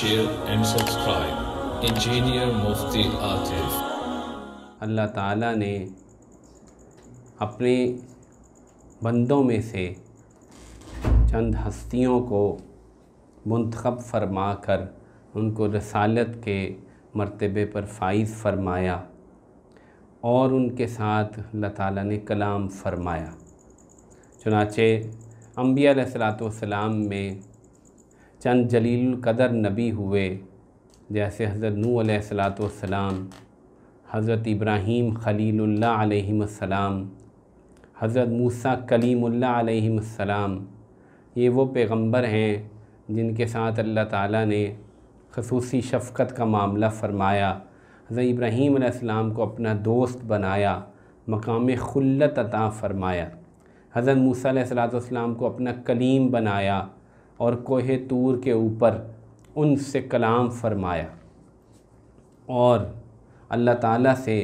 share and subscribe. Engineer Mufti Atif. अल्लाह ताला ने अपने बंदों में से चंद हस्तियों को मुंतखब फरमा कर उनको रसालत के मर्तबे पर फाइज़ फरमाया और उनके साथ अल्लाह ताला ने कलाम फरमाया। चुनाचे अंबिया अलैहिस्सलाम में चंद जलील कदर नबी हुए, जैसे हज़रत नूह अलैहिस्सलाम, हज़रत इब्राहीम खलीलुल्लाह अलैहिस्सलाम, हज़रत मूसा कलीमुल्लाह अलैहिस्सलाम। ये वो पैगंबर हैं जिनके साथ अल्लाह ताला ने ख़ुसूसी शफ़क़त का मामला फ़रमाया। हज़रत इब्राहीम अलैहिस्सलाम को अपना दोस्त बनाया, मकाम खुल्लत अता फ़रमाया। हज़रत मूसा अलैहिस्सलाम को अपना कलीम बनाया और कोहे तूर के ऊपर उनसे कलाम फ़रमाया। और अल्लाह ताला से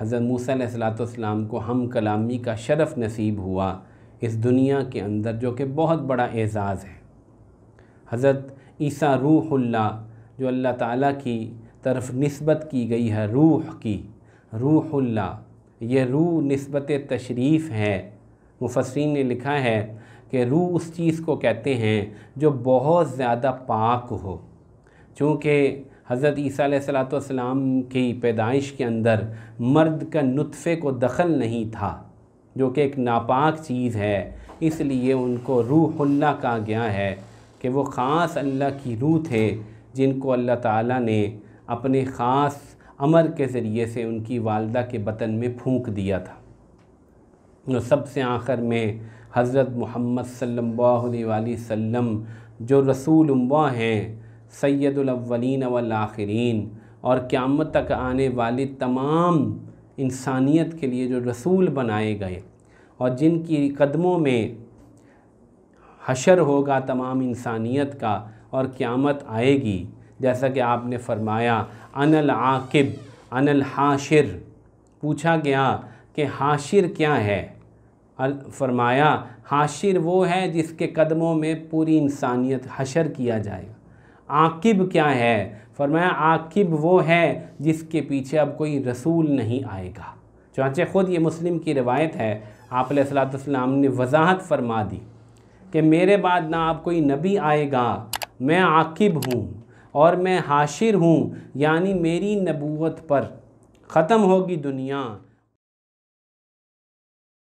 हज़रत मूसा अलैहिस्सलाम को हम कलामी का शरफ़ नसीब हुआ इस दुनिया के अंदर, जो कि बहुत बड़ा एज़ाज़ है। हज़रत ईसा रूहुल्लाह, जो अल्लाह ताला की तरफ निस्बत की गई है, रूह की, रूहुल्लाह, ये रूह निस्बत तशरीफ़ है। मुफस्सिरीन ने लिखा है कि रूह उस चीज़ को कहते हैं जो बहुत ज़्यादा पाक हो। चूँकि हज़रत ईसा अलैहिस्सलाम की पैदाइश के अंदर मर्द का नुत्फ़े को दखल नहीं था, जो कि एक नापाक चीज़ है, इसलिए उनको रूहुल्लाह कहा गया है कि वो ख़ास अल्लाह की रूह थे, जिनको अल्लाह ताला ने अपने ख़ास अमर के ज़रिए से उनकी वालदा के बतन में फूंक दिया था। और सबसे आखिर में हज़रत मोहम्मद सल्लल्लाहु अलैहि वसल्लम जो रसूल उम्मा हैं, सैयदुल अव्वलीन वल आखिरीन, और क़यामत तक आने वाली तमाम इंसानियत के लिए जो रसूल बनाए गए और जिनकी कदमों में हशर होगा तमाम इंसानियत का और क़यामत आएगी। जैसा कि आपने फ़रमाया अनल आकिब अनल हाशिर, पूछा गया कि हाशिर क्या है? फ़रमाया हाशिर वो है जिसके कदमों में पूरी इंसानियत हशर किया जाएगा। आकिब क्या है? फ़रमाया आकिब वो है जिसके पीछे अब कोई रसूल नहीं आएगा। चुनांचे ख़ुद ये मुस्लिम की रिवायत है, आप अलैहिस्सलाम ने वज़ाहत फरमा दी कि मेरे बाद ना आप कोई नबी आएगा, मैं आकिब हूँ और मैं हाशिर हूँ, यानी मेरी नबूवत पर ख़त्म होगी दुनिया।